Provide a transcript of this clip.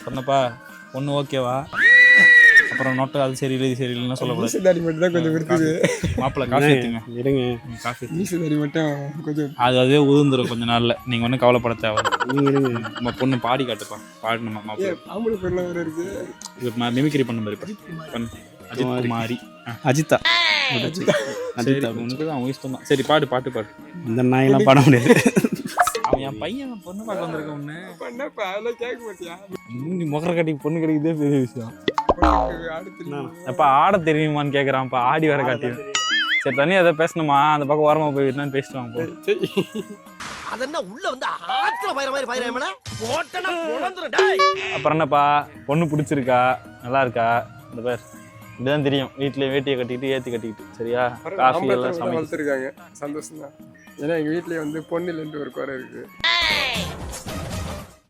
சொன்னப்பா பொண்ணு ஓகேவா? அப்புறம் நோட்டு அது சரியில்லை இது சரியில்லைன்னு சொல்லக்கூடாது. மீசதாரி மட்டும் தான் கொஞ்சம் இருக்குது. மாப்பிள்ளை காஃபி எடுத்துங்க. இருங்க. காஃபி மீசதாரி மட்டும் கொஞ்சம் அதுவே உதிர்ந்துடும் கொஞ்ச நாள்ல. நீங்க ஒன்றும் கவலைப்பட தேவை. நீங்க இருங்க. நம்ம பொண்ணு பாடி காட்டுப்பா. பாடணுமா மாப்பிள்ளை? ஆம்பளை பொருளாக வேறு இருக்கு. இது மிமிக்ரி பண்ண மாதிரி பண்ணு. அஜித் குமாரி. அஜித்தா. சரி உனக்கு தான் அவங்க இஷ்டம் தான். சரி பாடு பாட்டு பாடு. இந்த நாயெல்லாம் பாட முடியாது. அவன் என் பையன் பொண்ணு பார்க்க வந்திருக்க ஒன்று. பண்ணப்பா அதெல்லாம் கேட்க மாட்டியா? நீ முகர கட்டி பொண்ணு கிடைக்குதே பெரிய விஷயம். அடுத்து அப்பா ஆட தெரியுமான்னு கேட்குறான்ப்பா. ஆடி வர காட்டி. சரி தனியாக எதாவது பேசணுமா? அந்த பக்கம் ஓரமாக போய் என்னன்னு பேசிட்டு வாங்க. அதென்ன உள்ள வந்து ஆத்துல பயிர மாதிரி பயிரமேனா போட்டனா பொளந்துரும் டேய். அப்புறம் என்னப்பா பொண்ணு பிடிச்சிருக்கா? நல்லா இருக்கா? இந்த பேர் இப்படிதான் தெரியும். வீட்டிலே வேட்டியை கட்டிக்கிட்டு ஏற்றி கட்டிக்கிட்டு சரியா? காஃபி எல்லாம் சமைச்சு வளர்த்துருக்காங்க. சந்தோஷம் தான். ஏன்னா எங்கள் வீட்லேயே வந்து பொண்ணுலேருந்து ஒரு குறை இருக்குது.